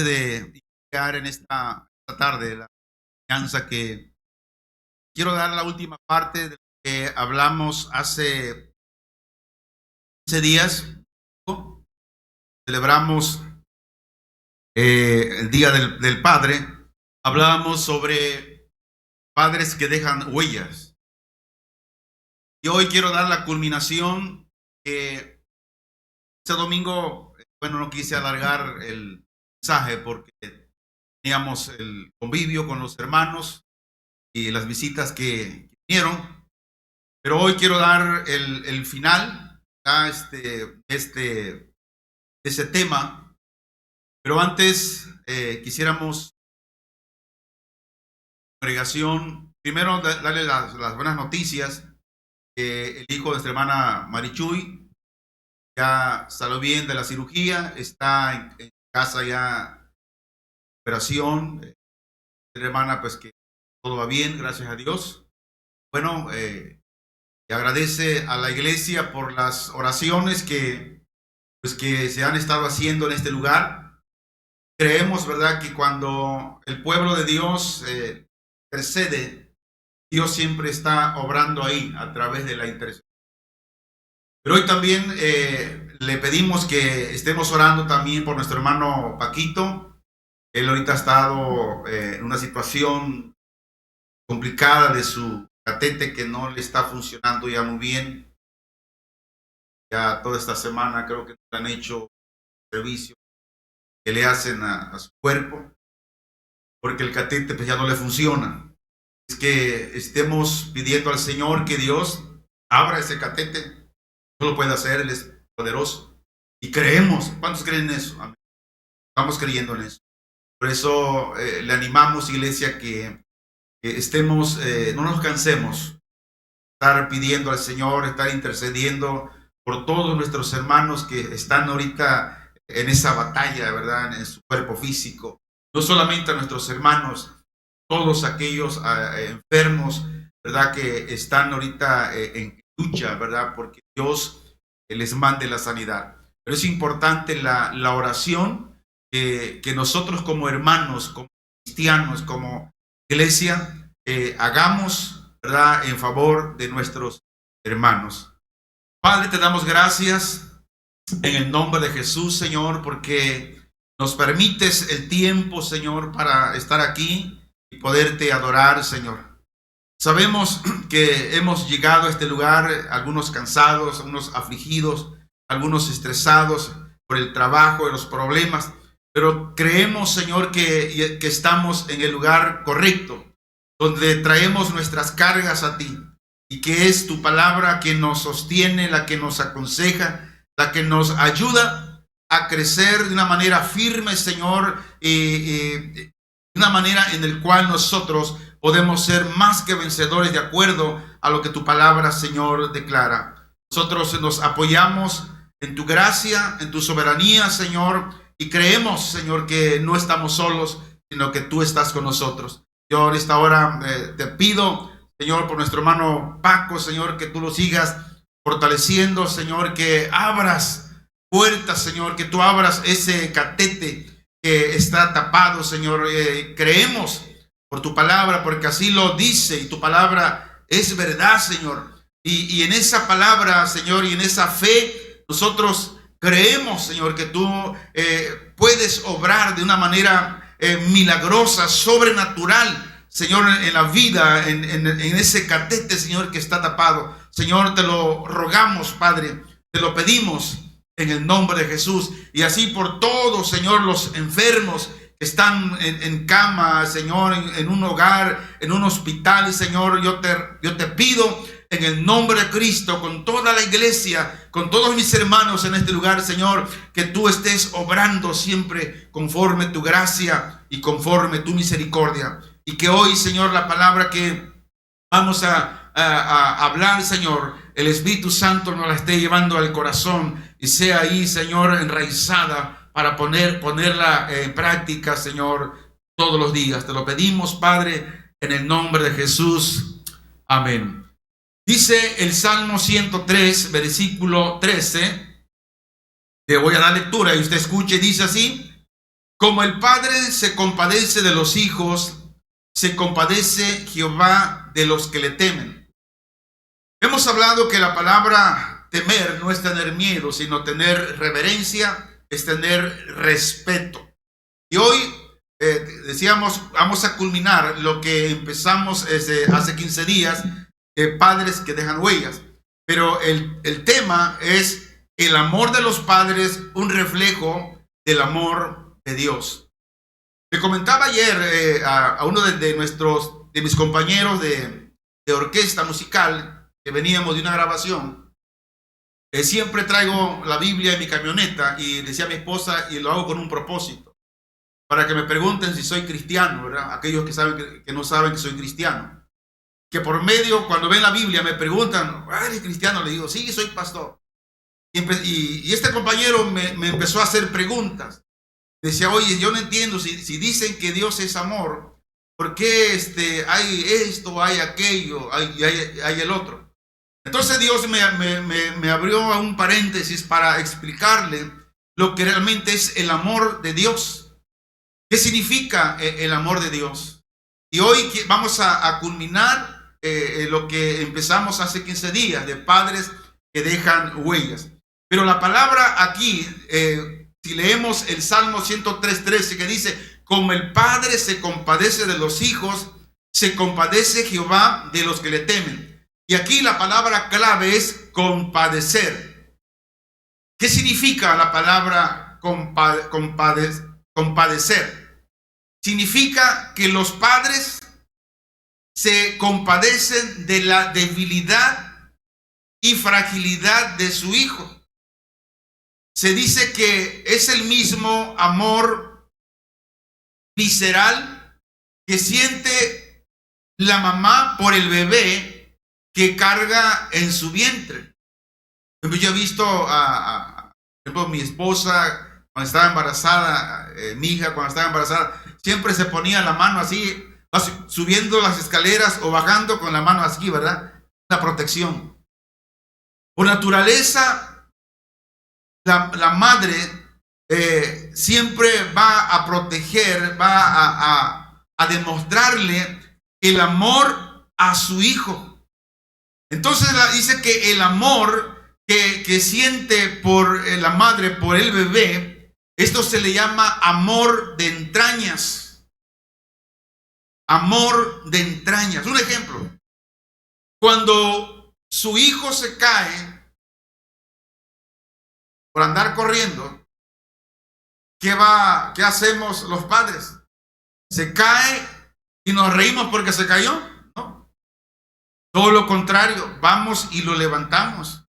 antes de iniciar en esta tarde la enseñanza, que quiero dar la última parte de lo que hablamos hace 15 días. Celebramos el Día del Padre. Hablábamos sobre padres que dejan huellas. Y hoy quiero dar la culminación, que este domingo, no quise alargar el mensaje porque teníamos el convivio con los hermanos y las visitas que vinieron, pero hoy quiero dar el final a ese tema. Pero antes quisiéramos, congregación, primero darle las buenas noticias. El hijo de nuestra hermana Marichuy ya salió bien de la cirugía, está en casa ya, operación. La hermana, pues que todo va bien, gracias a Dios. Y agradece a la iglesia por las oraciones que se han estado haciendo en este lugar. Creemos, ¿verdad?, que cuando el pueblo de Dios intercede, Dios siempre está obrando ahí a través de la intercesión. Pero hoy también le pedimos que estemos orando también por nuestro hermano Paquito. Él ahorita ha estado en una situación complicada de su catete, que no le está funcionando ya muy bien. Ya toda esta semana creo que han hecho servicio que le hacen a su cuerpo, porque el catete pues ya no le funciona. Es que estemos pidiendo al Señor que Dios abra ese catete. No lo puede hacer, Él es poderoso. Y creemos. ¿Cuántos creen en eso? Amén. Estamos creyendo en eso. Por eso le animamos, iglesia, que estemos, no nos cansemos, estar pidiendo al Señor, estar intercediendo por todos nuestros hermanos que están ahorita en esa batalla, ¿verdad?, en su cuerpo físico. No solamente a nuestros hermanos, todos aquellos enfermos, ¿verdad?, que están ahorita en lucha, ¿verdad?, porque Dios les mande la sanidad. Pero es importante la oración que nosotros como hermanos, como cristianos, como iglesia, hagamos, ¿verdad?, en favor de nuestros hermanos. Padre, te damos gracias en el nombre de Jesús, Señor, porque nos permites el tiempo, Señor, para estar aquí y poderte adorar, Señor. Sabemos que hemos llegado a este lugar, algunos cansados, algunos afligidos, algunos estresados por el trabajo y los problemas, pero creemos, Señor, que estamos en el lugar correcto, donde traemos nuestras cargas a ti, y que es tu palabra que nos sostiene, la que nos aconseja, la que nos ayuda a crecer de una manera firme, Señor, de una manera en la cual nosotros podemos ser más que vencedores de acuerdo a lo que tu palabra, Señor, declara. Nosotros nos apoyamos en tu gracia, en tu soberanía, Señor, y creemos, Señor, que no estamos solos, sino que tú estás con nosotros. Yo en esta hora te pido, Señor, por nuestro hermano Paco, Señor, que tú lo sigas fortaleciendo, Señor, que abras puertas, Señor, que tú abras ese catete que está tapado, Señor. Creemos por tu palabra, porque así lo dice, y tu palabra es verdad, Señor. Y en esa palabra, Señor, y en esa fe, nosotros creemos, Señor, que tú puedes obrar de una manera milagrosa, sobrenatural, Señor, en la vida, en ese catete, Señor, que está tapado. Señor, te lo rogamos, Padre, te lo pedimos en el nombre de Jesús. Y así por todos, Señor, los enfermos que están en cama, Señor, en un hogar, en un hospital, Señor, yo te pido en el nombre de Cristo, con toda la iglesia, con todos mis hermanos en este lugar, Señor, que tú estés obrando siempre conforme tu gracia y conforme tu misericordia. Y que hoy, Señor, la palabra que vamos a hablar, Señor, el Espíritu Santo nos la esté llevando al corazón y sea ahí, Señor, enraizada para ponerla en práctica, Señor, todos los días. Te lo pedimos, Padre, en el nombre de Jesús. Amén. Dice el Salmo 103, versículo 13. Te voy a dar lectura y usted escuche, dice así: Como el Padre se compadece de los hijos, se compadece Jehová de los que le temen. Hemos hablado que la palabra temer no es tener miedo, sino tener reverencia, es tener respeto. Y hoy decíamos, vamos a culminar lo que empezamos desde hace 15 días, padres que dejan huellas. Pero el tema es el amor de los padres, un reflejo del amor de Dios. Le comentaba ayer a uno de mis compañeros de orquesta musical, que veníamos de una grabación. Siempre traigo la Biblia en mi camioneta y decía a mi esposa, y lo hago con un propósito, para que me pregunten si soy cristiano, ¿verdad? Aquellos que saben que no saben que soy cristiano. Que por medio, cuando ven la Biblia, me preguntan, ¿eres cristiano? Le digo, sí, soy pastor. Y este compañero me empezó a hacer preguntas. Decía, oye, yo no entiendo, si dicen que Dios es amor, ¿por qué hay esto, hay aquello, hay el otro? Entonces Dios me abrió un paréntesis para explicarle lo que realmente es el amor de Dios. ¿Qué significa el amor de Dios? Y hoy vamos a culminar lo que empezamos hace 15 días, de padres que dejan huellas. Pero la palabra aquí, si leemos el Salmo 103:13, que dice, como el Padre se compadece de los hijos, se compadece Jehová de los que le temen. Y aquí la palabra clave es compadecer. ¿Qué significa la palabra compadecer? Significa que los padres se compadecen de la debilidad y fragilidad de su hijo. Se dice que es el mismo amor visceral que siente la mamá por el bebé que carga en su vientre. Yo he visto por ejemplo, mi esposa cuando estaba embarazada, mi hija cuando estaba embarazada, siempre se ponía la mano así, subiendo las escaleras o bajando con la mano así, ¿verdad? La protección. Por naturaleza, la madre siempre va a proteger, va a demostrarle el amor a su hijo. Entonces dice que el amor que siente por la madre, por el bebé, esto se le llama amor de entrañas. Amor de entrañas. Un ejemplo. Cuando su hijo se cae por andar corriendo, ¿qué hacemos los padres? ¿Se cae y nos reímos porque se cayó? No. Todo lo contrario, vamos y lo levantamos.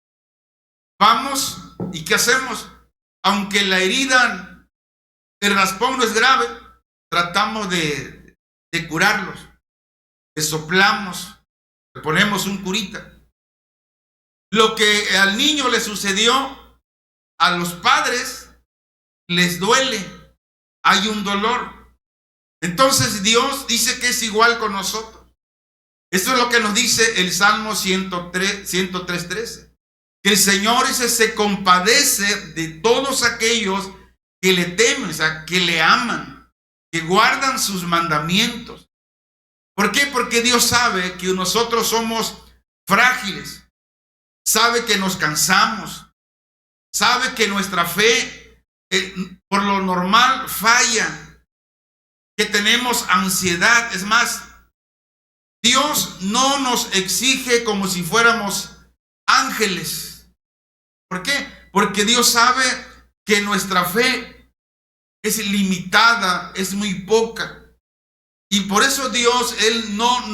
Vamos y ¿qué hacemos? Aunque la herida, el raspón no es grave, tratamos de curarlos. Le soplamos, le ponemos un curita. Lo que al niño le sucedió, a los padres les duele, hay un dolor. Entonces Dios dice que es igual con nosotros. Esto es lo que nos dice el Salmo 103:13. Que el Señor se compadece de todos aquellos que le temen, o sea, que le aman, que guardan sus mandamientos. ¿Por qué? Porque Dios sabe que nosotros somos frágiles, sabe que nos cansamos, sabe que nuestra fe por lo normal falla, que tenemos ansiedad. Es más, Dios no nos exige como si fuéramos ángeles. ¿Por qué? Porque Dios sabe que nuestra fe es limitada, es muy poca. Y por eso Dios, Él no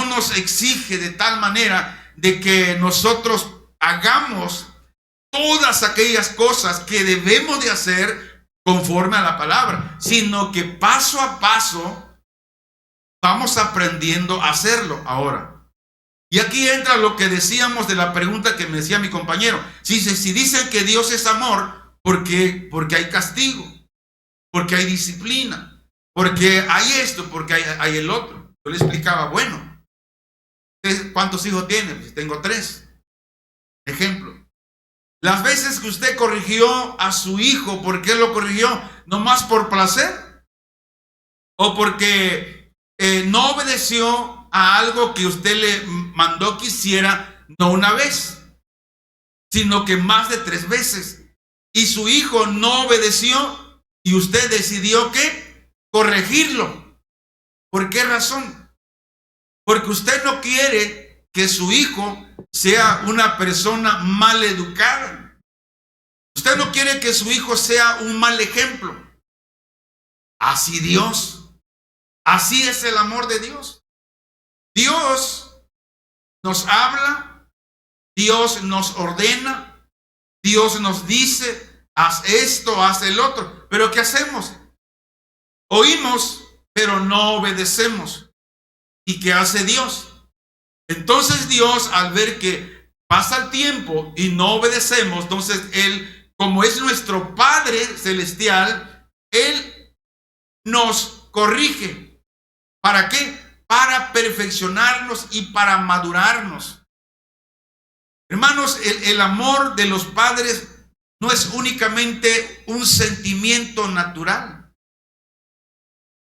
nos exige de tal manera de que nosotros hagamos todas aquellas cosas que debemos de hacer conforme a la palabra, sino que paso a paso vamos aprendiendo a hacerlo. Ahora, y aquí entra lo que decíamos de la pregunta que me decía mi compañero. Si dicen que Dios es amor, ¿por qué? Porque hay castigo, porque hay disciplina, porque hay esto, porque hay el otro. Yo le explicaba, bueno, ¿cuántos hijos tiene? Pues tengo 3. Ejemplo. Las veces que usted corrigió a su hijo, ¿por qué lo corrigió? nomás por placer o porque no obedeció a algo que usted le mandó que hiciera, no una vez, sino que más de 3 veces. Y su hijo no obedeció y usted decidió ¿qué? Corregirlo. ¿Por qué razón? Porque usted no quiere que su hijo sea una persona mal educada. Usted no quiere que su hijo sea un mal ejemplo. Así Dios. Así es el amor de Dios. Dios nos habla, Dios nos ordena, Dios nos dice, haz esto, haz el otro. Pero ¿qué hacemos? Oímos, pero no obedecemos. ¿Y qué hace Dios? Entonces Dios, al ver que pasa el tiempo y no obedecemos, entonces Él, como es nuestro Padre celestial, Él nos corrige. ¿Para qué? Para perfeccionarnos y para madurarnos. Hermanos, el amor de los padres no es únicamente un sentimiento natural.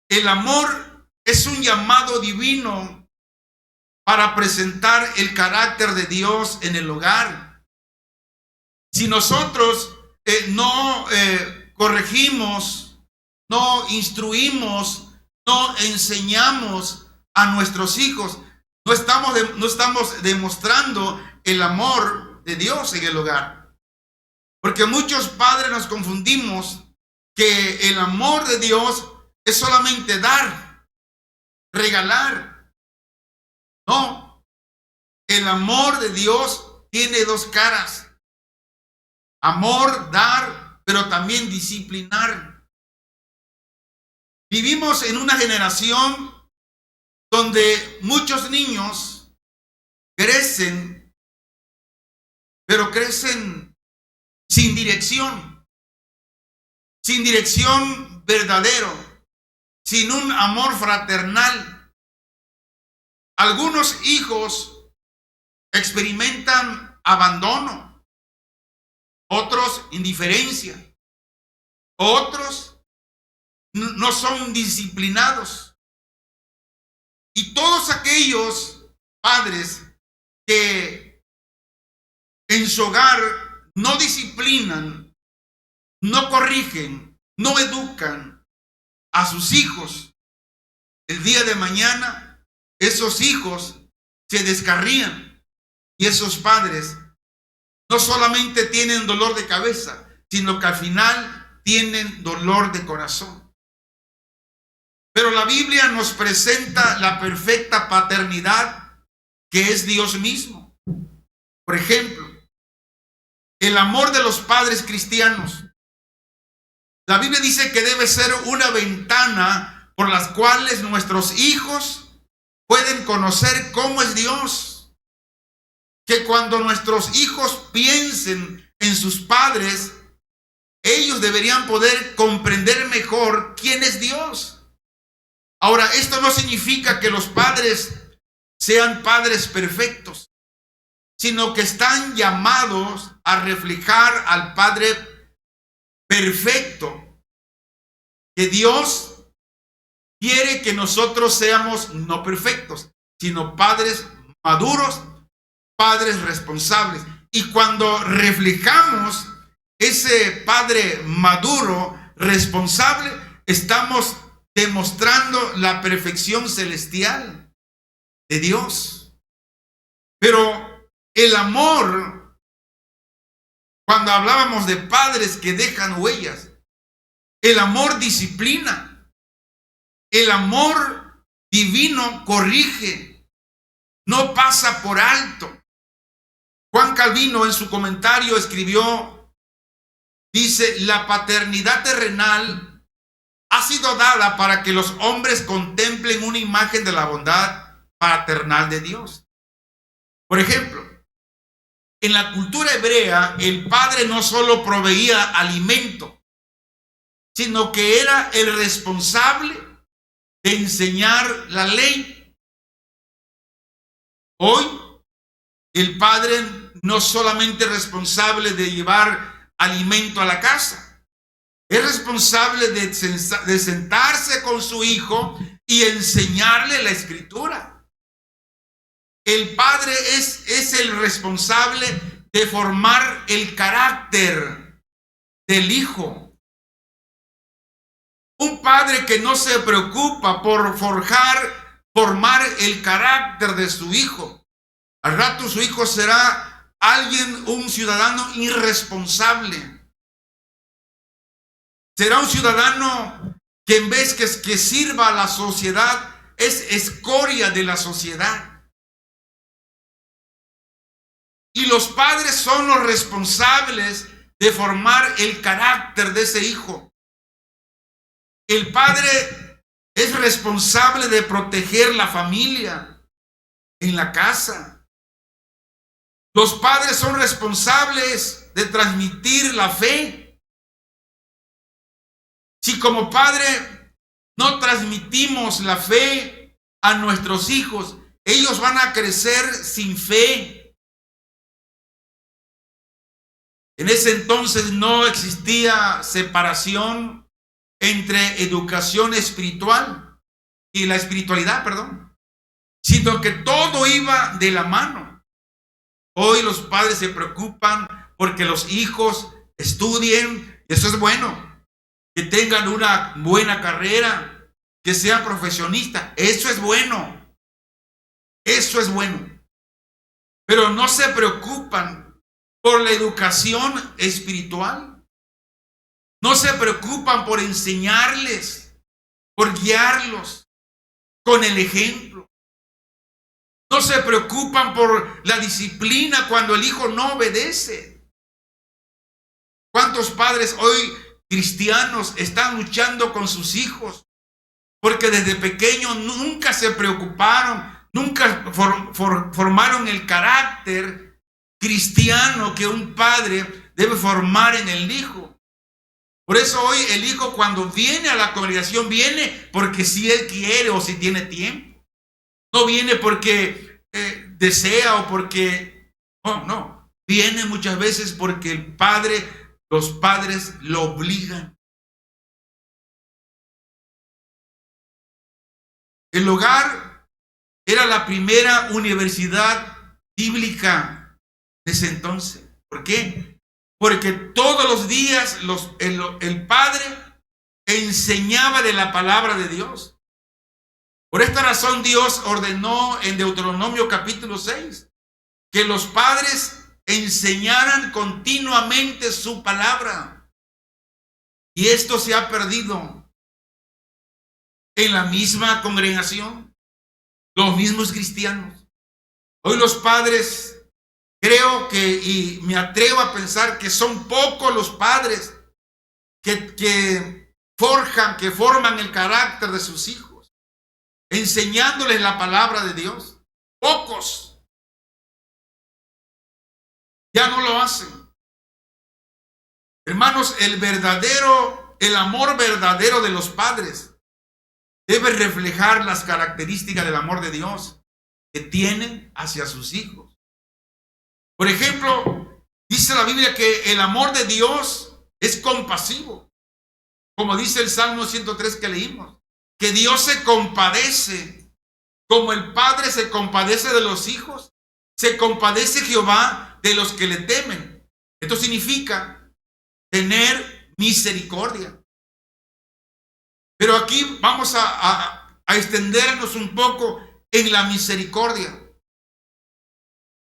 El amor es un llamado divino para presentar el carácter de Dios en el hogar. Si nosotros no corregimos, no instruimos, no enseñamos a nuestros hijos, no estamos demostrando el amor de Dios en el hogar. Porque muchos padres nos confundimos que el amor de Dios es solamente dar, regalar. No, el amor de Dios tiene 2 caras. Amor, dar, pero también disciplinar. Vivimos en una generación donde muchos niños crecen, pero crecen sin dirección verdadero, sin un amor fraternal. Algunos hijos experimentan abandono, otros indiferencia, otros no son disciplinados. Y todos aquellos padres que en su hogar no disciplinan, no corrigen, no educan a sus hijos, el día de mañana esos hijos se descarrían y esos padres no solamente tienen dolor de cabeza, sino que al final tienen dolor de corazón. Pero la Biblia nos presenta la perfecta paternidad que es Dios mismo. Por ejemplo, el amor de los padres cristianos. La Biblia dice que debe ser una ventana por las cuales nuestros hijos pueden conocer cómo es Dios. Que cuando nuestros hijos piensen en sus padres, ellos deberían poder comprender mejor quién es Dios. Ahora, esto no significa que los padres sean padres perfectos, sino que están llamados a reflejar al Padre perfecto, que Dios quiere que nosotros seamos no perfectos, sino padres maduros, padres responsables. Y cuando reflejamos ese padre maduro, responsable, estamos demostrando la perfección celestial de Dios. Pero el amor, cuando hablábamos de padres que dejan huellas, el amor disciplina, el amor divino corrige, no pasa por alto. Juan Calvino en su comentario escribió, dice, la paternidad terrenal ha sido dada para que los hombres contemplen una imagen de la bondad paternal de Dios. Por ejemplo, en la cultura hebrea, el padre no solo proveía alimento, sino que era el responsable de enseñar la ley. Hoy, el padre no solamente es responsable de llevar alimento a la casa, es responsable de sentarse con su hijo y enseñarle la escritura. El padre es el responsable de formar el carácter del hijo. Un padre que no se preocupa por formar el carácter de su hijo, al rato su hijo será un ciudadano irresponsable. Será un ciudadano que en vez que sirva a la sociedad, es escoria de la sociedad. Y los padres son los responsables de formar el carácter de ese hijo. El padre es responsable de proteger la familia en la casa. Los padres son responsables de transmitir la fe. Si como padre no transmitimos la fe a nuestros hijos, ellos van a crecer sin fe. En ese entonces no existía separación entre educación espiritual y la espiritualidad, sino que todo iba de la mano. Hoy los padres se preocupan porque los hijos estudien, y eso es bueno, que tengan una buena carrera, que sean profesionistas, eso es bueno, pero no se preocupan por la educación espiritual. No se preocupan por enseñarles, por guiarlos con el ejemplo. No se preocupan por la disciplina cuando el hijo no obedece. ¿Cuántos padres hoy cristianos están luchando con sus hijos? Porque desde pequeños nunca se preocuparon, nunca formaron el carácter cristiano que un padre debe formar en el hijo. Por eso hoy el hijo cuando viene a la congregación viene porque si él quiere o si tiene tiempo. No viene porque desea o porque... no. Viene muchas veces porque los padres lo obligan. El hogar era la primera universidad bíblica de ese entonces. ¿Por qué? Porque todos los días el padre enseñaba de la palabra de Dios. Por esta razón Dios ordenó en Deuteronomio capítulo 6 que los padres enseñaran continuamente su palabra. Y esto se ha perdido en la misma congregación, los mismos cristianos. Hoy los padres, creo y me atrevo a pensar que son pocos los padres que forman el carácter de sus hijos, enseñándoles la palabra de Dios. Pocos. Ya no lo hacen. Hermanos, el amor verdadero de los padres debe reflejar las características del amor de Dios que tienen hacia sus hijos. Por ejemplo, dice la Biblia que el amor de Dios es compasivo. Como dice el Salmo 103 que leímos, que Dios se compadece, como el Padre se compadece de los hijos, se compadece Jehová de los que le temen. Esto significa tener misericordia. Pero aquí vamos a extendernos un poco en la misericordia.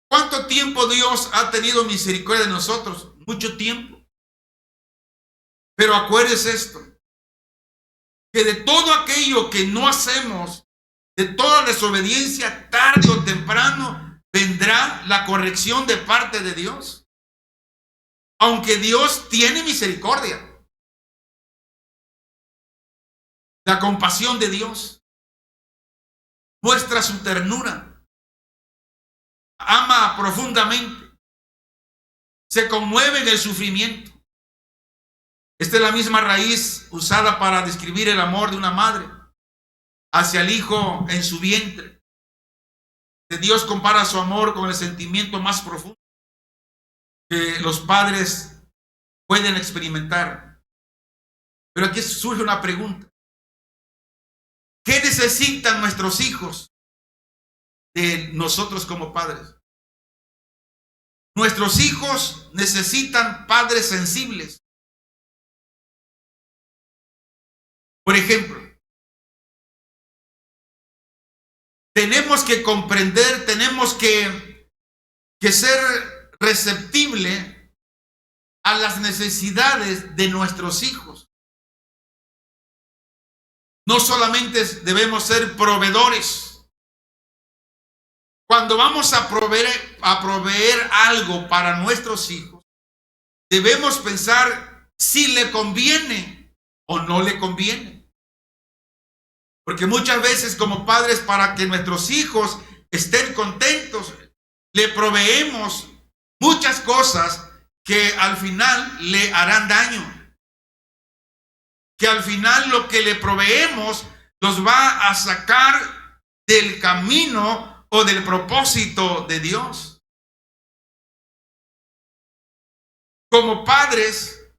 ¿Cuánto tiempo Dios ha tenido misericordia de nosotros? Mucho tiempo. Pero acuérdese esto, que de todo aquello que no hacemos, de toda desobediencia, tarde o temprano, vendrá la corrección de parte de Dios. Aunque Dios tiene misericordia. La compasión de Dios muestra su ternura, ama profundamente, se conmueve en el sufrimiento. Esta es la misma raíz usada para describir el amor de una madre hacia el hijo en su vientre. Dios compara su amor con el sentimiento más profundo que los padres pueden experimentar. Pero aquí surge una pregunta. ¿Qué necesitan nuestros hijos de nosotros como padres? Nuestros hijos necesitan padres sensibles. Por ejemplo, tenemos que comprender, tenemos que ser receptible a las necesidades de nuestros hijos. No solamente debemos ser proveedores. Cuando vamos a proveer algo para nuestros hijos, debemos pensar si le conviene o no le conviene. Porque muchas veces como padres, para que nuestros hijos estén contentos, le proveemos muchas cosas que al final le harán daño. Que al final lo que le proveemos los va a sacar del camino o del propósito de Dios. Como padres,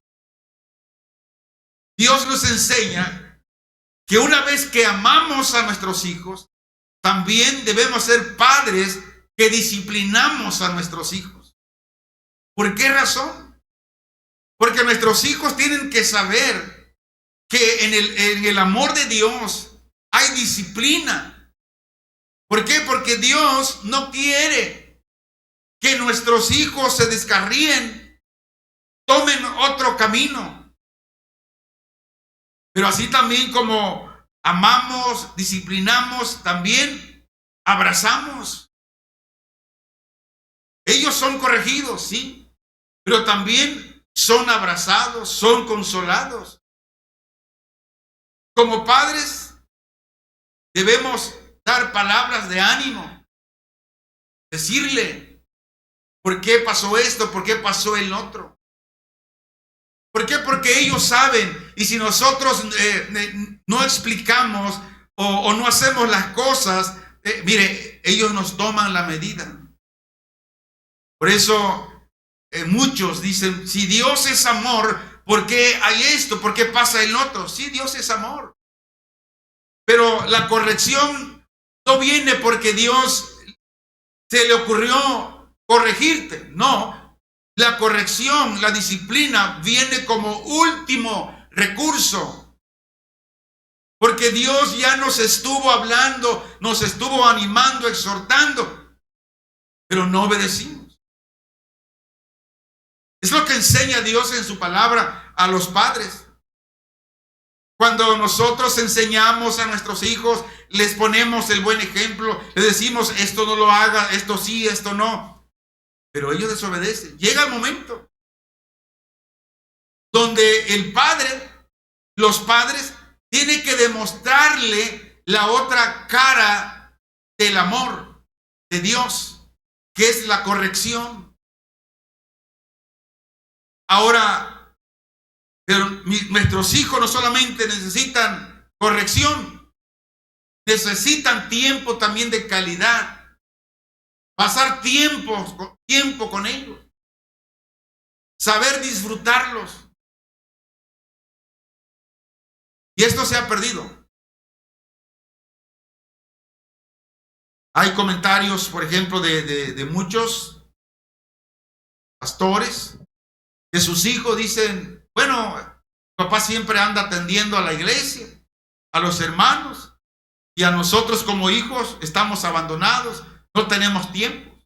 Dios nos enseña que una vez que amamos a nuestros hijos, también debemos ser padres que disciplinamos a nuestros hijos. ¿Por qué razón? Porque nuestros hijos tienen que saber que en el amor de Dios hay disciplina. ¿Por qué? Porque Dios no quiere que nuestros hijos se descarríen, tomen otro camino. Pero así también como amamos, disciplinamos, también abrazamos. Ellos son corregidos, sí, pero también son abrazados, son consolados. Como padres, debemos dar palabras de ánimo, decirle, ¿por qué pasó esto? ¿Por qué pasó el otro? ¿Por qué? Porque ellos saben, y si nosotros no explicamos o no hacemos las cosas, mire, ellos nos toman la medida. Por eso muchos dicen, si Dios es amor, ¿por qué hay esto? ¿Por qué pasa el otro? Sí, Dios es amor. Pero la corrección no viene porque Dios se le ocurrió corregirte. No, la corrección, la disciplina viene como último recurso. Porque Dios ya nos estuvo hablando, nos estuvo animando, exhortando, pero no obedecimos. Es lo que enseña Dios en su palabra a los padres. Cuando nosotros enseñamos a nuestros hijos, les ponemos el buen ejemplo, les decimos esto no lo haga, esto sí, esto no. Pero ellos desobedecen. Llega el momento donde el padre, los padres, tienen que demostrarle la otra cara del amor de Dios, que es la corrección. Ahora, pero nuestros hijos no solamente necesitan corrección, necesitan tiempo también de calidad. Pasar tiempo con ellos. Saber disfrutarlos. Y esto se ha perdido. Hay comentarios, por ejemplo, de muchos pastores, que sus hijos dicen, bueno, papá siempre anda atendiendo a la iglesia, a los hermanos, y a nosotros como hijos estamos abandonados, no tenemos tiempo.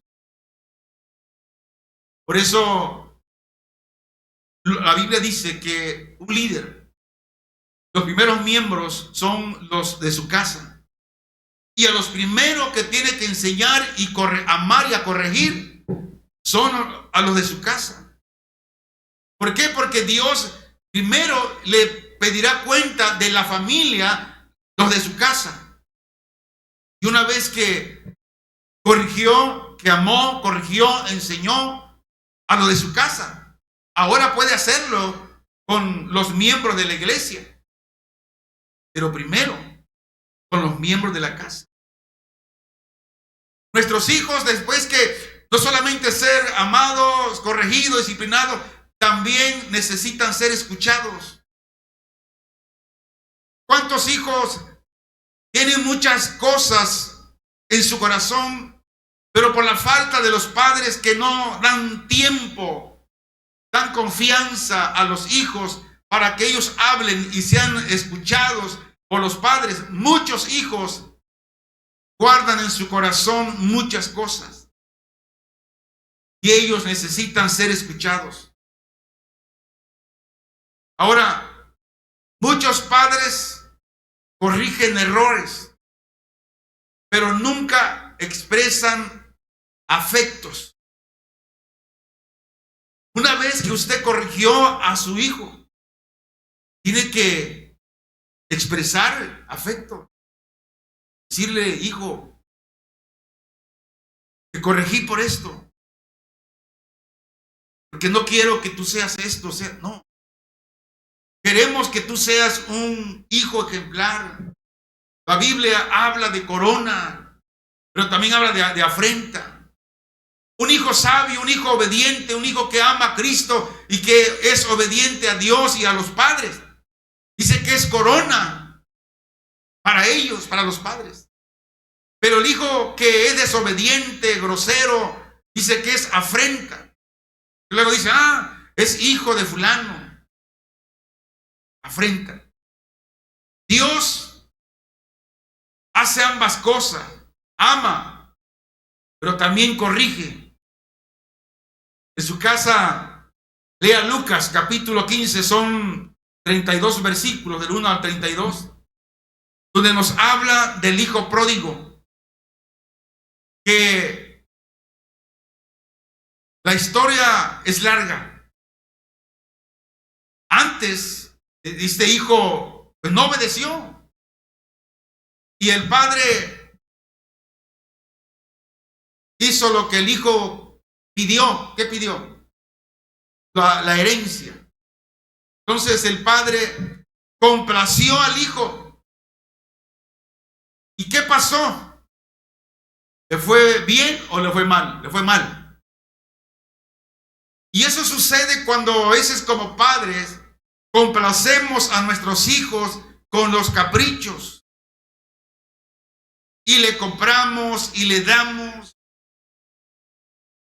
Por eso la Biblia dice que un líder, los primeros miembros son los de su casa, y a los primeros que tiene que enseñar y amar y a corregir son a los de su casa. ¿Por qué? Porque Dios primero le pedirá cuenta de la familia, los de su casa. Y una vez que corrigió, que amó, corrigió, enseñó a los de su casa, ahora puede hacerlo con los miembros de la iglesia. Pero primero, con los miembros de la casa. Nuestros hijos, después que no solamente ser amados, corregidos, disciplinados, también necesitan ser escuchados. ¿Cuántos hijos tienen muchas cosas en su corazón, pero por la falta de los padres que no dan tiempo, dan confianza a los hijos para que ellos hablen y sean escuchados por los padres? Muchos hijos guardan en su corazón muchas cosas y ellos necesitan ser escuchados. Ahora, muchos padres corrigen errores, pero nunca expresan afectos. Una vez que usted corrigió a su hijo, tiene que expresar afecto. Decirle: hijo, te corregí por esto, porque no quiero que tú seas esto. O sea, no. Queremos que tú seas un hijo ejemplar. La Biblia habla de corona, pero también habla de afrenta. Un hijo sabio, un hijo obediente, un hijo que ama a Cristo y que es obediente a Dios y a los padres. Dice que es corona para ellos, para los padres. Pero el hijo que es desobediente, grosero, dice que es afrenta. Luego dice: es hijo de fulano. Afrenta. Dios hace ambas cosas. Ama, pero también corrige. En su casa, lea Lucas capítulo 15, son 32 versículos, del 1 al 32, donde nos habla del hijo pródigo. Que la historia es larga. Antes, este hijo pues no obedeció, y el padre hizo lo que el hijo pidió. ¿Qué pidió? La herencia. Entonces el padre complació al hijo. ¿Y qué pasó? ¿Le fue bien o le fue mal? Le fue mal. Y eso sucede cuando a veces como padres complacemos a nuestros hijos con los caprichos y le compramos y le damos.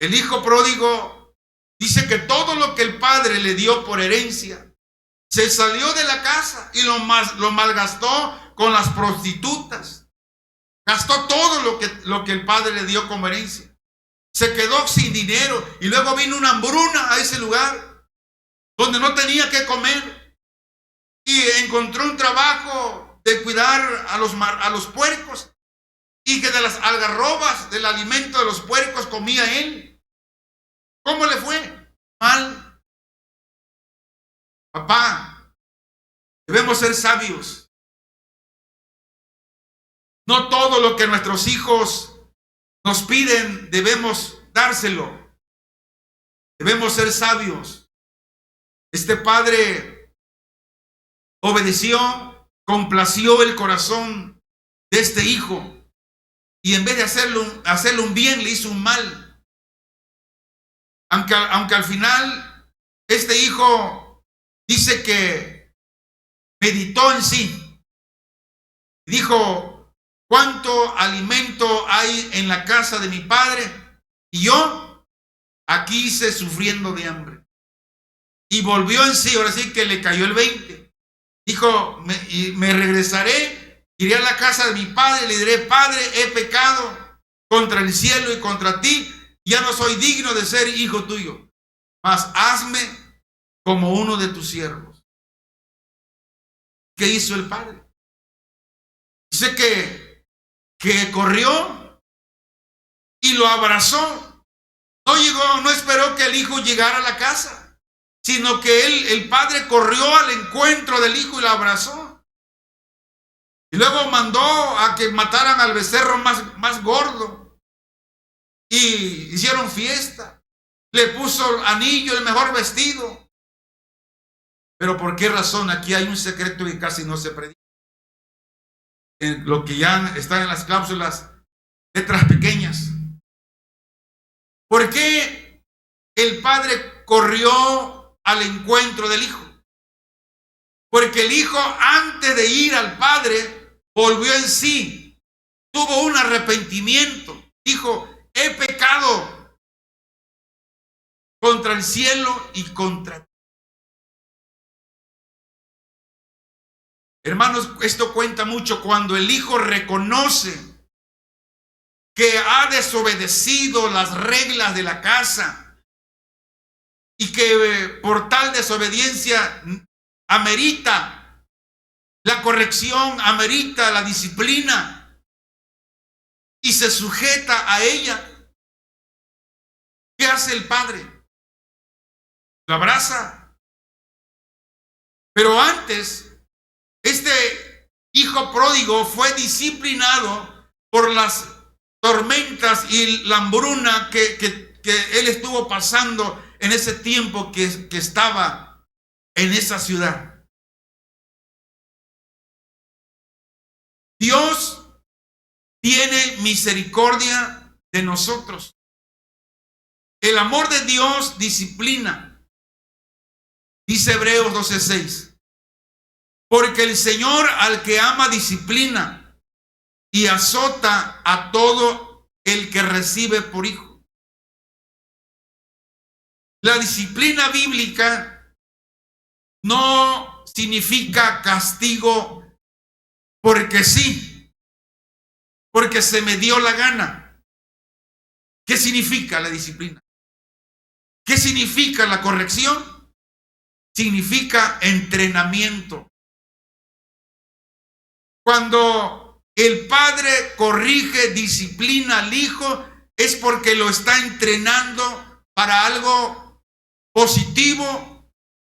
El hijo pródigo dice que todo lo que el padre le dio por herencia, se salió de la casa y lo malgastó con las prostitutas. Gastó todo lo que el padre le dio como herencia. Se quedó sin dinero y luego vino una hambruna a ese lugar donde no tenía que comer, y encontró un trabajo de cuidar a los puercos, y que de las algarrobas del alimento de los puercos comía él. ¿Cómo le fue? Mal. Papá, debemos ser sabios. No todo lo que nuestros hijos nos piden debemos dárselo. Debemos ser sabios. Este padre obedeció, complació el corazón de este hijo, y en vez de hacerle un bien, le hizo un mal. Aunque al final este hijo dice que meditó en sí. Dijo: ¿cuánto alimento hay en la casa de mi padre? Y yo aquí sufriendo de hambre. Y volvió en sí. Ahora sí que le cayó el 20. Dijo: me regresaré, iré a la casa de mi padre, le diré: Padre, he pecado contra el cielo y contra ti, ya no soy digno de ser hijo tuyo, mas hazme como uno de tus siervos. ¿Qué hizo el padre? Dice que corrió y lo abrazó. No esperó que el hijo llegara a la casa, sino que el padre corrió al encuentro del hijo y lo abrazó. Y luego mandó a que mataran al becerro más gordo. Y hicieron fiesta. Le puso anillo, el mejor vestido. Pero ¿por qué razón? Aquí hay un secreto que casi no se predica. En lo que ya está en las cláusulas, letras pequeñas. ¿Por qué el padre corrió al encuentro del hijo? Porque el hijo, antes de ir al padre, volvió en sí, tuvo un arrepentimiento, dijo: he pecado contra el cielo y contra ti. Hermanos, esto cuenta mucho cuando el hijo reconoce que ha desobedecido las reglas de la casa y que por tal desobediencia amerita la corrección, amerita la disciplina y se sujeta a ella. ¿Qué hace el padre? Lo abraza. Pero antes, este hijo pródigo fue disciplinado por las tormentas y la hambruna que él estuvo pasando en ese tiempo que estaba en esa ciudad. Dios tiene misericordia de nosotros. El amor de Dios disciplina. Dice Hebreos 12:6. Porque el Señor al que ama disciplina y azota a todo el que recibe por hijo. La disciplina bíblica no significa castigo porque sí, porque se me dio la gana. ¿Qué significa la disciplina? ¿Qué significa la corrección? Significa entrenamiento. Cuando el padre corrige, disciplina al hijo, es porque lo está entrenando para algo positivo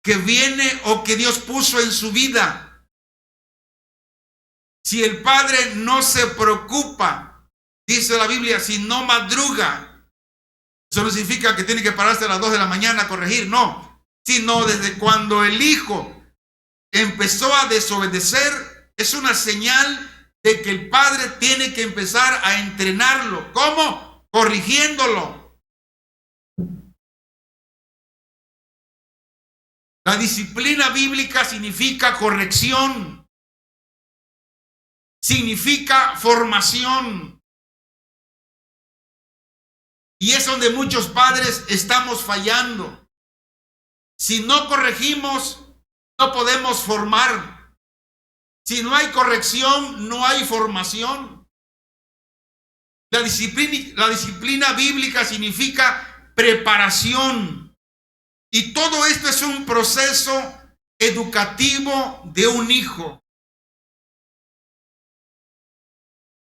que viene o que Dios puso en su vida. Si el padre no se preocupa, dice la Biblia, si no madruga, eso no significa que tiene que pararse a las 2 de la mañana a corregir, no, sino desde cuando el hijo empezó a desobedecer, es una señal de que el padre tiene que empezar a entrenarlo. ¿Cómo? Corrigiéndolo. La disciplina bíblica significa corrección, significa formación. Y es donde muchos padres estamos fallando. Si no corregimos, no podemos formar. Si no hay corrección, no hay formación. La disciplina bíblica significa preparación. Y todo esto es un proceso educativo de un hijo.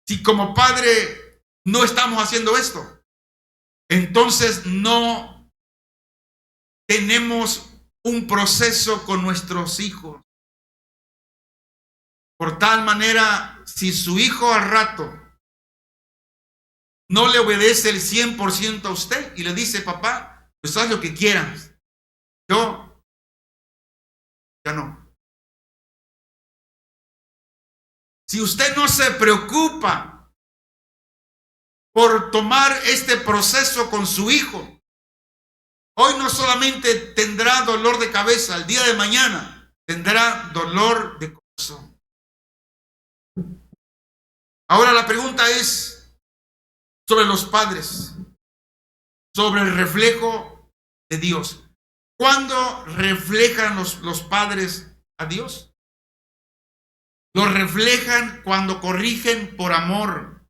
Si como padre no estamos haciendo esto, entonces no tenemos un proceso con nuestros hijos. Por tal manera, si su hijo al rato no le obedece el 100% a usted y le dice: papá, pues haz lo que quieras, yo ya no. Si usted no se preocupa por tomar este proceso con su hijo, hoy no solamente tendrá dolor de cabeza, el día de mañana tendrá dolor de corazón. Ahora la pregunta es sobre los padres, sobre el reflejo de Dios. ¿Cuándo reflejan los padres a Dios? Lo reflejan cuando corrigen por amor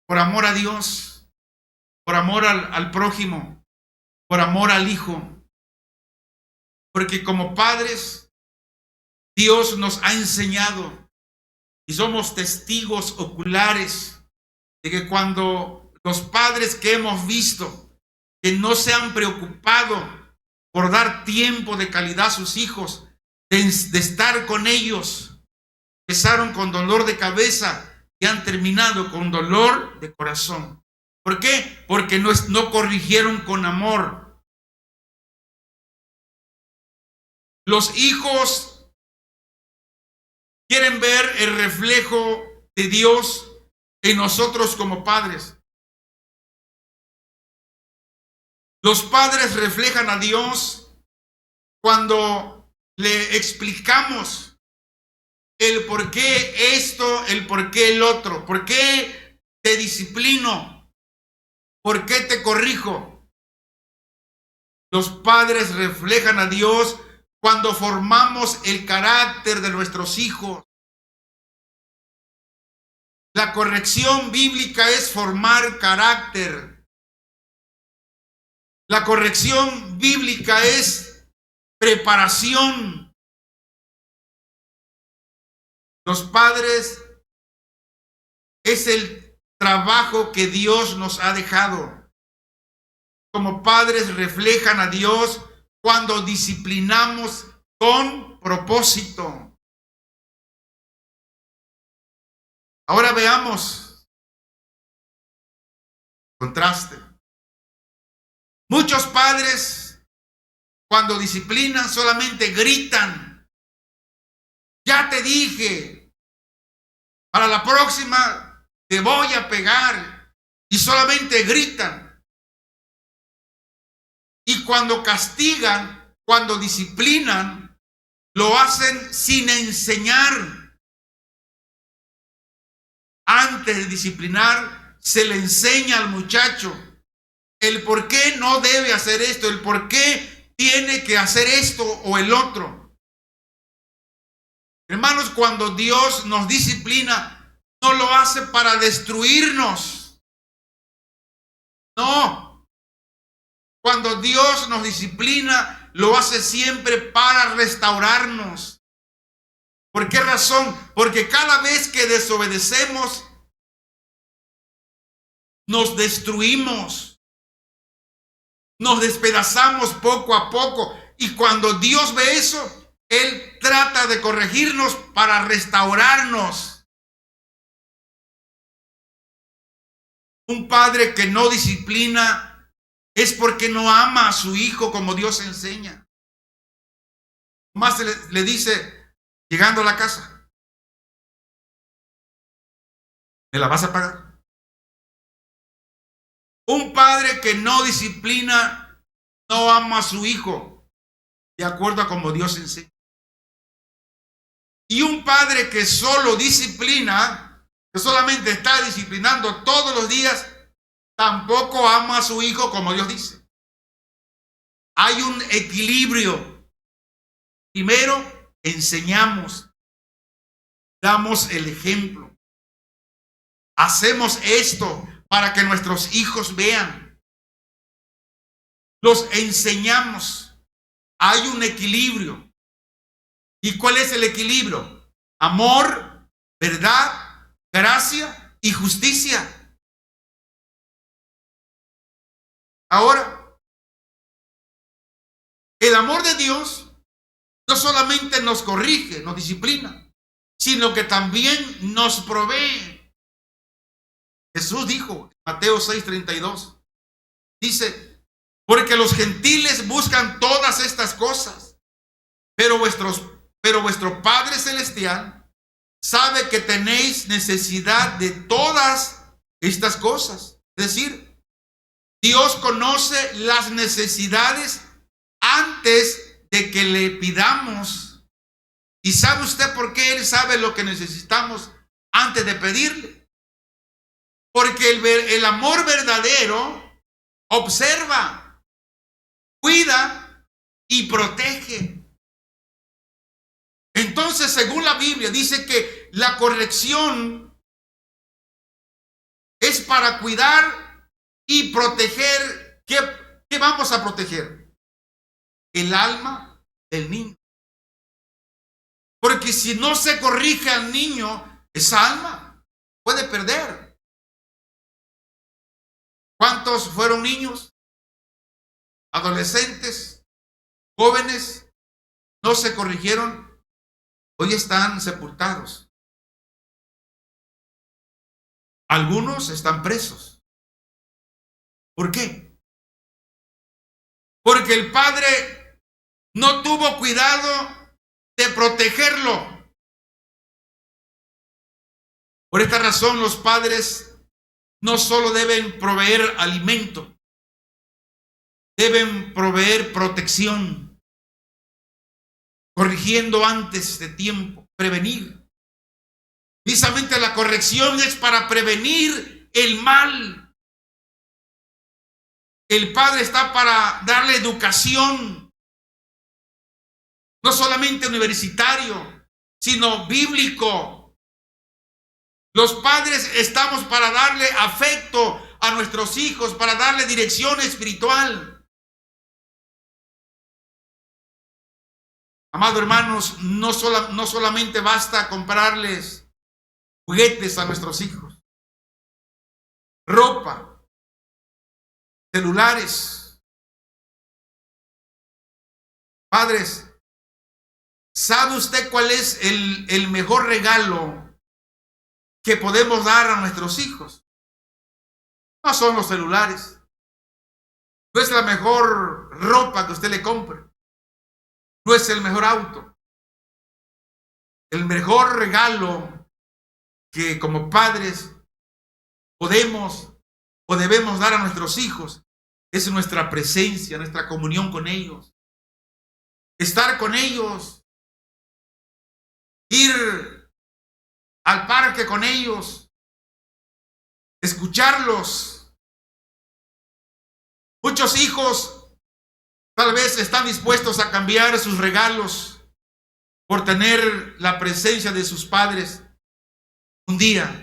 a Dios, por amor al prójimo, por amor al hijo. Porque como padres, Dios nos ha enseñado y somos testigos oculares de que cuando los padres que hemos visto que no se han preocupado por dar tiempo de calidad a sus hijos, de estar con ellos, empezaron con dolor de cabeza y han terminado con dolor de corazón. ¿Por qué? Porque no corrigieron con amor. Los hijos quieren ver el reflejo de Dios en nosotros como padres. Los padres reflejan a Dios cuando le explicamos el por qué esto, el por qué el otro, por qué te disciplino, por qué te corrijo. Los padres reflejan a Dios cuando formamos el carácter de nuestros hijos. La corrección bíblica es formar carácter. La corrección bíblica es preparación. Los padres es el trabajo que Dios nos ha dejado. Como padres reflejan a Dios cuando disciplinamos con propósito. Ahora veamos contraste. Muchos padres cuando disciplinan solamente gritan. Ya te dije, para la próxima te voy a pegar, y solamente gritan. Y cuando castigan, cuando disciplinan, lo hacen sin enseñar. Antes de disciplinar, se le enseña al muchacho el por qué no debe hacer esto, el por qué tiene que hacer esto o el otro. Hermanos, cuando Dios nos disciplina, no lo hace para destruirnos. No. Cuando Dios nos disciplina, lo hace siempre para restaurarnos. ¿Por qué razón? Porque cada vez que desobedecemos, nos destruimos, nos despedazamos poco a poco. Y cuando Dios ve eso, Él trata de corregirnos para restaurarnos. Un padre que no disciplina es porque no ama a su hijo como Dios enseña. Más le dice, llegando a la casa, ¿me la vas a pagar? Un padre que no disciplina no ama a su hijo de acuerdo a como Dios enseña. Y un padre que solo disciplina, que solamente está disciplinando todos los días, tampoco ama a su hijo como Dios dice. Hay un equilibrio. Primero, enseñamos, damos el ejemplo. Hacemos esto para que nuestros hijos vean. Los enseñamos. Hay un equilibrio. ¿Y cuál es el equilibrio? Amor, verdad, gracia y justicia. Ahora, el amor de Dios no solamente nos corrige, nos disciplina, sino que también nos provee. Jesús dijo, Mateo 6:32, dice, porque los gentiles buscan todas estas cosas, pero vuestro Padre Celestial sabe que tenéis necesidad de todas estas cosas. Es decir, Dios conoce las necesidades antes de que le pidamos. ¿Y sabe usted por qué Él sabe lo que necesitamos antes de pedirle? Porque el amor verdadero observa, cuida y protege. Entonces, según la Biblia, dice que la corrección es para cuidar y proteger. ¿Qué vamos a proteger? El alma del niño. Porque si no se corrige al niño, esa alma puede perder. ¿Cuántos fueron niños, adolescentes, jóvenes, no se corrigieron? Hoy están sepultados. Algunos están presos. ¿Por qué? Porque el padre no tuvo cuidado de protegerlo. Por esta razón, los padres no solo deben proveer alimento, deben proveer protección. corrigiendo antes de tiempo, prevenir. Precisamente la corrección es para prevenir el mal. El padre está para darle educación, no solamente universitario, sino bíblico. Los padres estamos para darle afecto a nuestros hijos, para darle dirección espiritual. Amados hermanos, no solamente basta comprarles juguetes a nuestros hijos, ropa, celulares. Padres, ¿sabe usted cuál es el mejor regalo que podemos dar a nuestros hijos? No son los celulares, no es la mejor ropa que usted le compre, no es el mejor auto. El mejor regalo que como padres podemos o debemos dar a nuestros hijos es nuestra presencia, nuestra comunión con ellos, estar con ellos, ir al parque con ellos, escucharlos. Muchos hijos tal vez están dispuestos a cambiar sus regalos por tener la presencia de sus padres un día.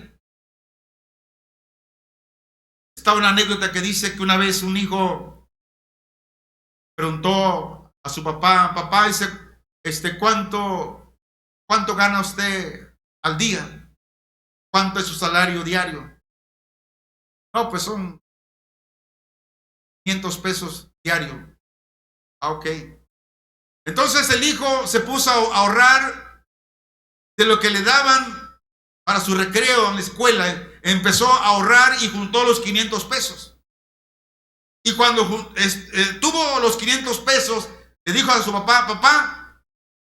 Está una anécdota que dice que una vez un hijo preguntó a su papá: papá, dice, ¿cuánto gana usted al día? ¿Cuánto es su salario diario? No, pues son 500 pesos diario. Ok. Entonces el hijo se puso a ahorrar de lo que le daban para su recreo en la escuela. Empezó a ahorrar y juntó los 500 pesos. Y cuando tuvo los 500 pesos, le dijo a su papá: papá,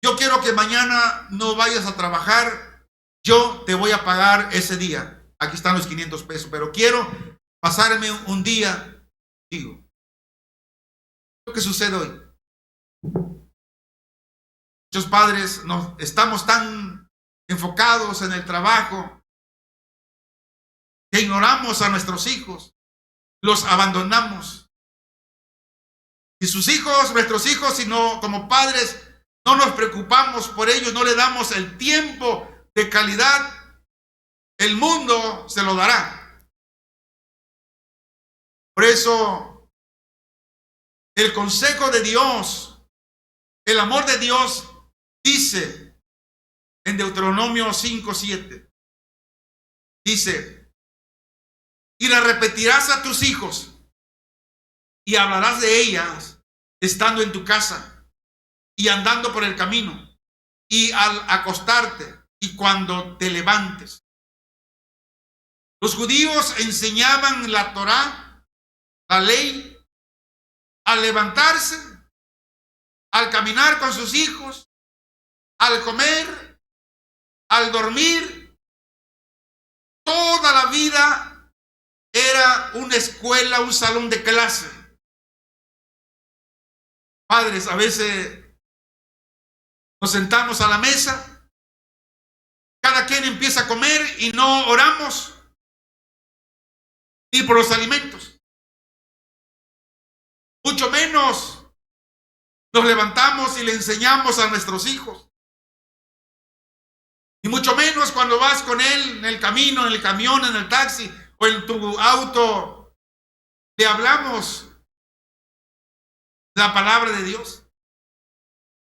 yo quiero que mañana no vayas a trabajar, yo te voy a pagar ese día. Aquí están los 500 pesos, pero quiero pasarme un día contigo. ¿Qué sucede hoy? Muchos padres estamos tan enfocados en el trabajo que ignoramos a nuestros hijos, los abandonamos. Y nuestros hijos, sino como padres, no nos preocupamos por ellos, no le damos el tiempo de calidad, el mundo se lo dará. Por eso, el consejo de Dios, el amor de Dios, dice en Deuteronomio 5:7, dice: y la repetirás a tus hijos y hablarás de ellas estando en tu casa y andando por el camino y al acostarte y cuando te levantes. Los judíos enseñaban la Torá, la ley, al levantarse, al caminar con sus hijos, al comer, al dormir. Toda la vida era una escuela, un salón de clase. Padres, a veces nos sentamos a la mesa, cada quien empieza a comer y no oramos ni por los alimentos. Mucho menos nos levantamos y le enseñamos a nuestros hijos. Y mucho menos cuando vas con él en el camino, en el camión, en el taxi o en tu auto, le hablamos la palabra de Dios.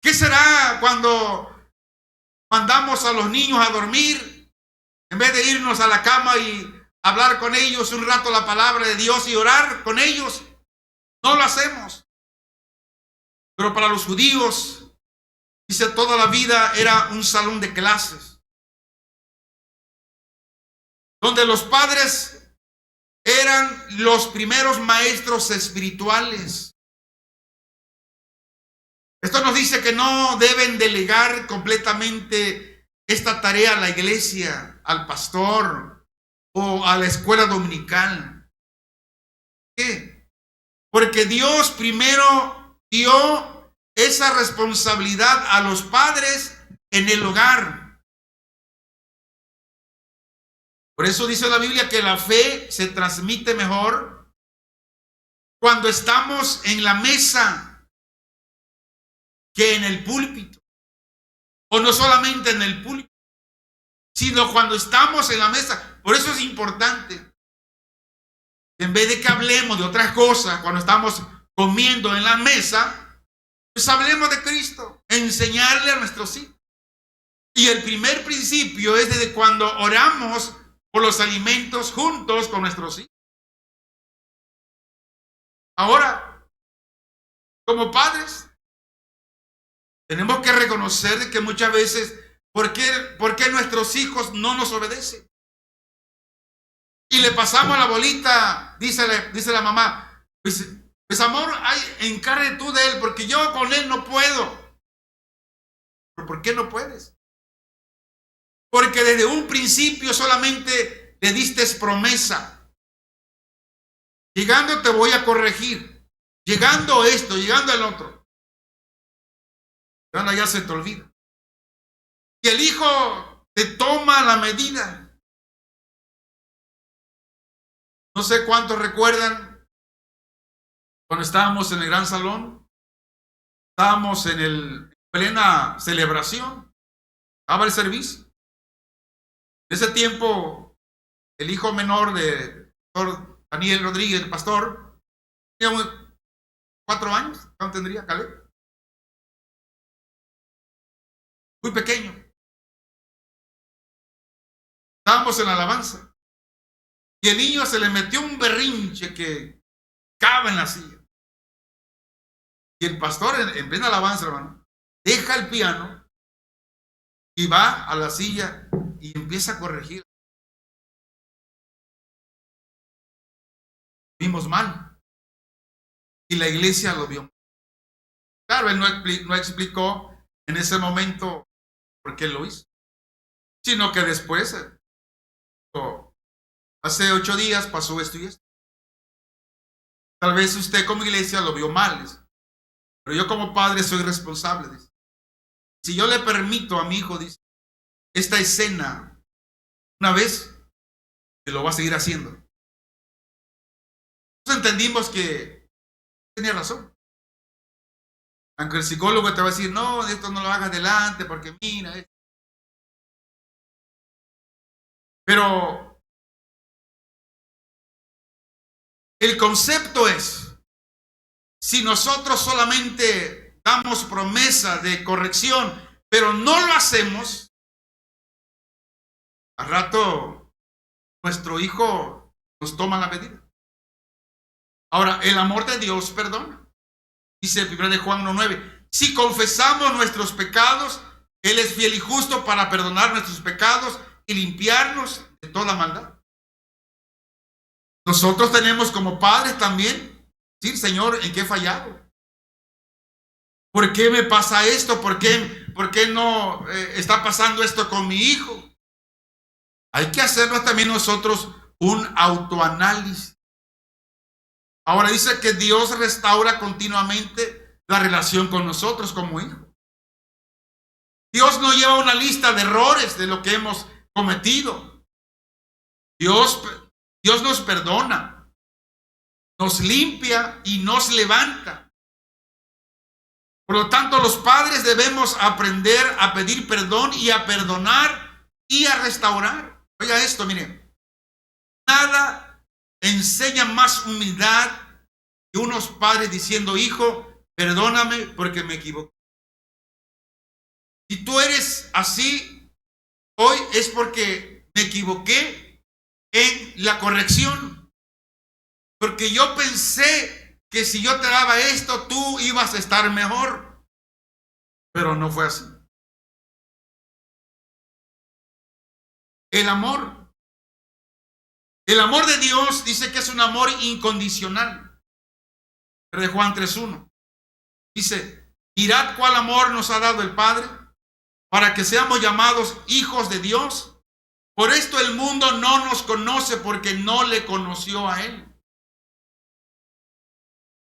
¿Qué será cuando mandamos a los niños a dormir, en vez de irnos a la cama y hablar con ellos un rato la palabra de Dios y orar con ellos? No lo hacemos. Pero para los judíos, dice, toda la vida era un salón de clases, donde los padres eran los primeros maestros espirituales. Esto nos dice que no deben delegar completamente esta tarea a la iglesia, al pastor o a la escuela dominical. ¿Qué? Porque Dios primero dio esa responsabilidad a los padres en el hogar. Por eso dice la Biblia que la fe se transmite mejor cuando estamos en la mesa que en el púlpito. O no solamente en el púlpito, sino cuando estamos en la mesa. Por eso es importante, en vez de que hablemos de otras cosas, cuando estamos comiendo en la mesa, pues hablemos de Cristo, enseñarle a nuestros hijos. Y el primer principio es desde cuando oramos por los alimentos juntos con nuestros hijos. Ahora, como padres, tenemos que reconocer que muchas veces, ¿por qué nuestros hijos no nos obedecen? Y le pasamos la bolita, dice la mamá, pues amor, encargue tú de él, porque yo con él no puedo. ¿Pero por qué no puedes? Porque desde un principio solamente le diste promesa. Llegando te voy a corregir. Llegando esto, llegando el otro. Ahora ya se te olvida. Y el hijo te toma la medida. No sé cuántos recuerdan cuando estábamos en el gran salón. Estábamos en plena celebración. Estaba el servicio. En ese tiempo, el hijo menor de pastor Daniel Rodríguez, el pastor, tenía 4 años. ¿Cuánto tendría Caleb? Muy pequeño. Estábamos en la alabanza. Y el niño se le metió un berrinche que cabe en la silla. Y el pastor, en plena alabanza, hermano, deja el piano y va a la silla y empieza a corregir. Vimos mal. Y la iglesia lo vio. Claro, él no explicó en ese momento por qué lo hizo, sino que después, hace 8 días pasó esto y esto. Tal vez usted como iglesia lo vio mal, pero yo como padre soy responsable. Dice. Si yo le permito a mi hijo, dice, esta escena una vez, que lo va a seguir haciendo. Entonces entendimos que tenía razón. Aunque el psicólogo te va a decir, no, esto no lo hagas delante porque mira. Pero el concepto es, si nosotros solamente damos promesa de corrección, pero no lo hacemos, al rato nuestro hijo nos toma la medida. Ahora, el amor de Dios perdona. Dice el 1 de Juan 1:9, si confesamos nuestros pecados, Él es fiel y justo para perdonar nuestros pecados y limpiarnos de toda maldad. Nosotros tenemos como padres también, sí, Señor, ¿en qué he fallado? ¿Por qué me pasa esto? ¿Por qué no está pasando esto con mi hijo? Hay que hacernos también nosotros un autoanálisis. Ahora dice que Dios restaura continuamente la relación con nosotros como hijos. Dios no lleva una lista de errores de lo que hemos cometido. Dios nos perdona, nos limpia y nos levanta. Por lo tanto, los padres debemos aprender a pedir perdón y a perdonar y a restaurar. Oiga esto, miren. Nada enseña más humildad que unos padres diciendo, hijo, perdóname porque me equivoqué. Si tú eres así hoy es porque me equivoqué en la corrección. Porque yo pensé que si yo te daba esto, tú ibas a estar mejor. Pero no fue así. El amor de Dios dice que es un amor incondicional. De Juan 3:1. Dice, mirad cuál amor nos ha dado el Padre para que seamos llamados hijos de Dios. Por esto el mundo no nos conoce porque no le conoció a Él.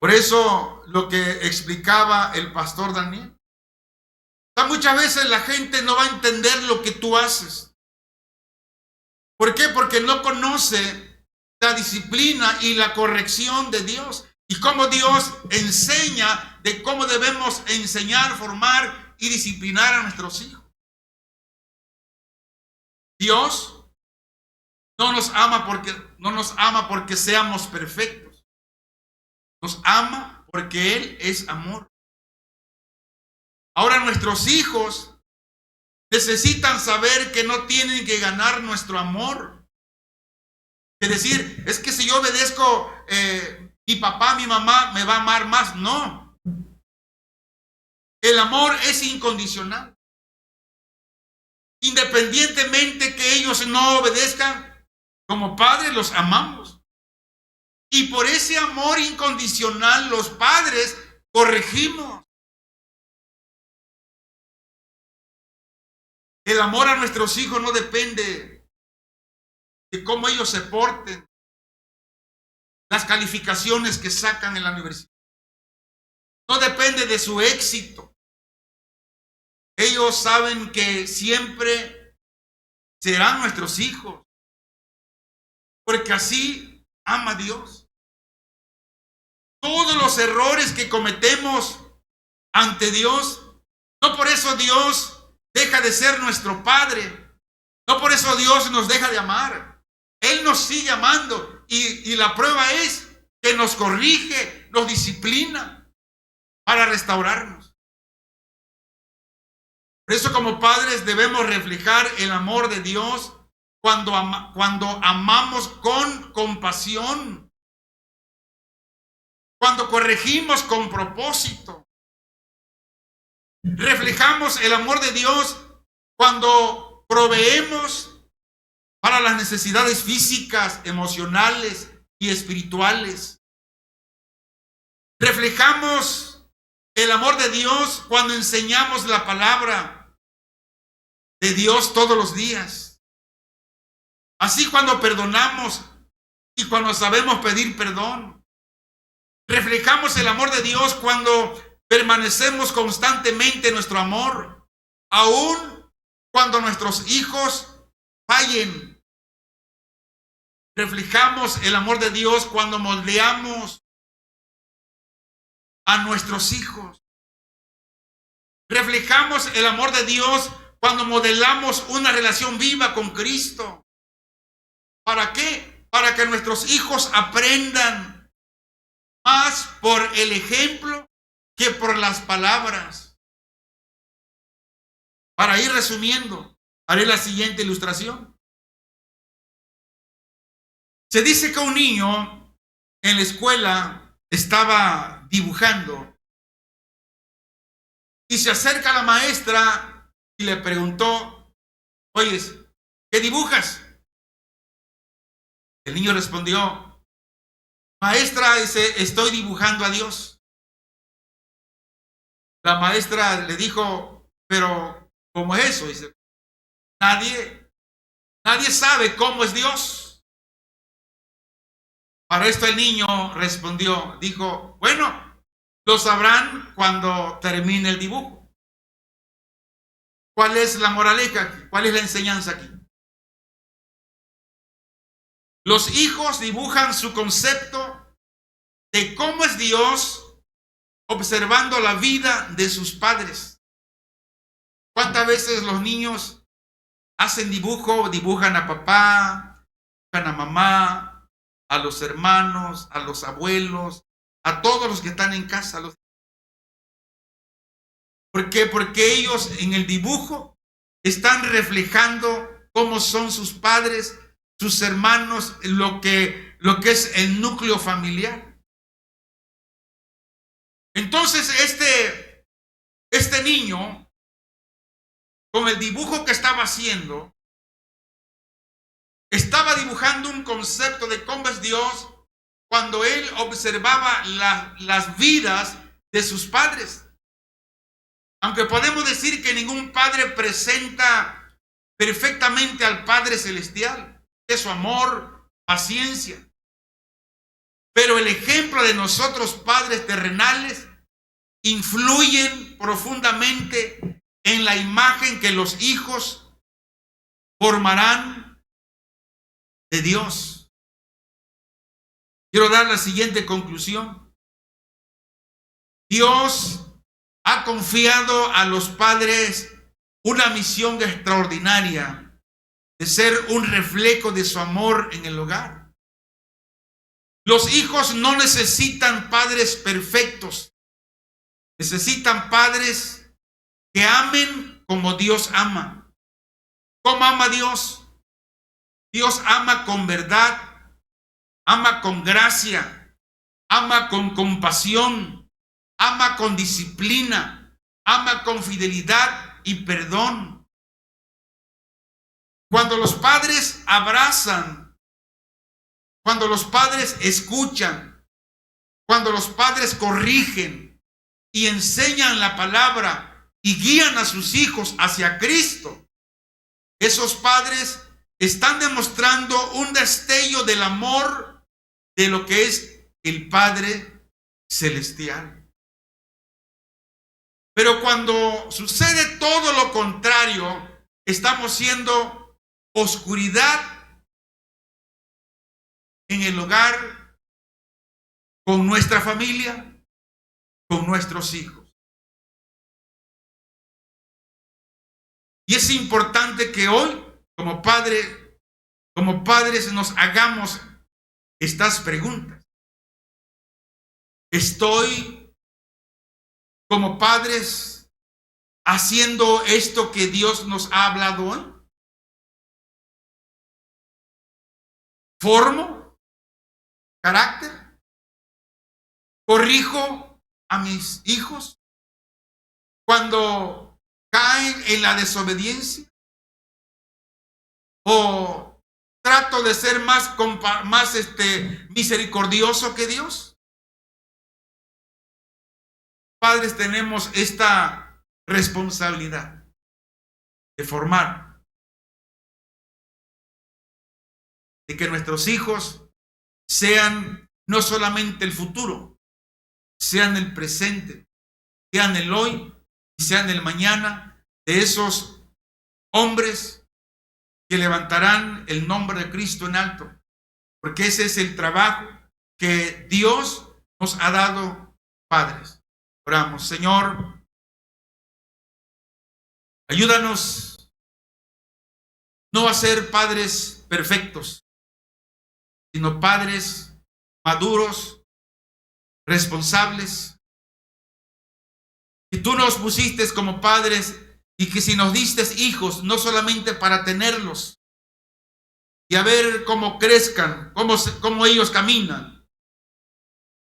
Por eso lo que explicaba el pastor Daniel. Muchas veces la gente no va a entender lo que tú haces. ¿Por qué? Porque no conoce la disciplina y la corrección de Dios. Y cómo Dios enseña de cómo debemos enseñar, formar y disciplinar a nuestros hijos. Dios no nos ama porque seamos perfectos. Nos ama porque Él es amor. Ahora nuestros hijos necesitan saber que no tienen que ganar nuestro amor. Es decir, es que si yo obedezco, mi papá, mi mamá me va a amar más. No. El amor es incondicional. Independientemente que ellos no obedezcan, como padres los amamos. Y por ese amor incondicional los padres corregimos. El amor a nuestros hijos no depende de cómo ellos se porten, las calificaciones que sacan en la universidad. No depende de su éxito. Ellos saben que siempre serán nuestros hijos, porque así ama Dios. Todos los errores que cometemos ante Dios, no por eso Dios deja de ser nuestro Padre. No por eso Dios nos deja de amar. Él nos sigue amando y la prueba es que nos corrige, nos disciplina para restaurarnos. Por eso como padres debemos reflejar el amor de Dios cuando amamos con compasión, cuando corregimos con propósito. Reflejamos el amor de Dios cuando proveemos para las necesidades físicas, emocionales y espirituales. Reflejamos el amor de Dios cuando enseñamos la palabra de Dios todos los días. Así cuando perdonamos y cuando sabemos pedir perdón. Reflejamos el amor de Dios cuando permanecemos constantemente en nuestro amor, aun cuando nuestros hijos fallen. Reflejamos el amor de Dios cuando moldeamos a nuestros hijos. Reflejamos el amor de Dios cuando modelamos una relación viva con Cristo. ¿Para qué? Para que nuestros hijos aprendan más por el ejemplo que por las palabras. Para ir resumiendo, haré la siguiente ilustración. Se dice que un niño en la escuela estaba dibujando y se acerca a la maestra y le preguntó: oye, ¿qué dibujas? El niño respondió: maestra, dice, estoy dibujando a Dios. La maestra le dijo: pero ¿cómo es eso? Dice: nadie sabe cómo es Dios. Para esto el niño respondió, dijo: bueno, lo sabrán cuando termine el dibujo. ¿Cuál es la moraleja aquí? ¿Cuál es la enseñanza aquí? Los hijos dibujan su concepto de cómo es Dios observando la vida de sus padres. ¿Cuántas veces los niños hacen dibujo? Dibujan a papá, dibujan a mamá, a los hermanos, a los abuelos, a todos los que están en casa. ¿Por qué? Porque ellos en el dibujo están reflejando cómo son sus padres, sus hermanos, lo que es el núcleo familiar. Entonces este niño, con el dibujo que estaba haciendo, estaba dibujando un concepto de cómo es Dios cuando él observaba las vidas de sus padres. Aunque podemos decir que ningún padre presenta perfectamente al Padre Celestial, de su amor, paciencia. Pero el ejemplo de nosotros, padres terrenales, influyen profundamente en la imagen que los hijos formarán de Dios. Quiero dar la siguiente conclusión. Dios ha confiado a los padres una misión extraordinaria de ser un reflejo de su amor en el hogar. Los hijos no necesitan padres perfectos, necesitan padres que amen como Dios ama. ¿Cómo ama Dios? Dios ama con verdad, ama con gracia, ama con compasión, ama con disciplina, ama con fidelidad y perdón. Cuando los padres abrazan, cuando los padres escuchan, cuando los padres corrigen y enseñan la palabra y guían a sus hijos hacia Cristo, esos padres están demostrando un destello del amor de lo que es el Padre Celestial. Pero cuando sucede todo lo contrario, estamos siendo oscuridad en el hogar, con nuestra familia, con nuestros hijos. Y es importante que hoy, como padres, nos hagamos estas preguntas. ¿Estoy como padres haciendo esto que Dios nos ha hablado hoy? ¿Formo carácter? ¿Corrijo a mis hijos cuando caen en la desobediencia? ¿O trato de ser más misericordioso que Dios? Padres, tenemos esta responsabilidad de formar, de que nuestros hijos sean no solamente el futuro, sean el presente, sean el hoy y sean el mañana de esos hombres que levantarán el nombre de Cristo en alto, porque ese es el trabajo que Dios nos ha dado, padres. Oramos. Señor, ayúdanos no a ser padres perfectos, sino padres maduros, responsables, que tú nos pusiste como padres y que si nos diste hijos, no solamente para tenerlos y a ver cómo crezcan, cómo ellos caminan,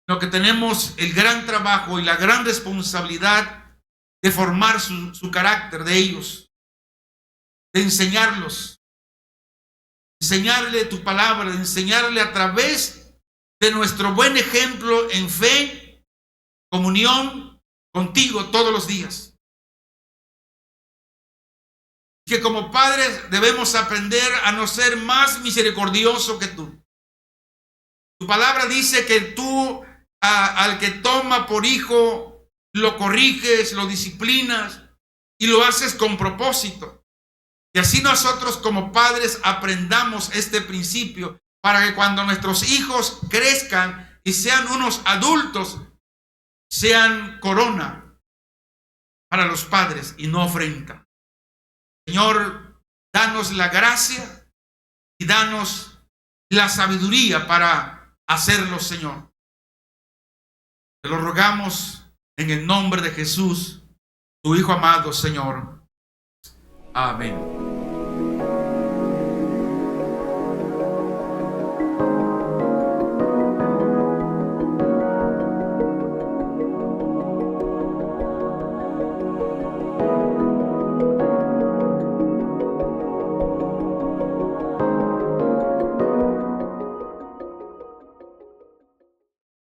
sino que tenemos el gran trabajo y la gran responsabilidad de formar su carácter de ellos, de enseñarlos, enseñarle tu palabra, de enseñarle a través de nuestro buen ejemplo en fe, comunión contigo todos los días. Que como padres debemos aprender a no ser más misericordioso que tú. Tu palabra dice que tú al que toma por hijo lo corriges, lo disciplinas y lo haces con propósito. Y así nosotros como padres aprendamos este principio para que cuando nuestros hijos crezcan y sean unos adultos, sean corona para los padres y no afrenta. Señor, danos la gracia y danos la sabiduría para hacerlo, Señor. Te lo rogamos en el nombre de Jesús, tu Hijo amado, Señor. Amén.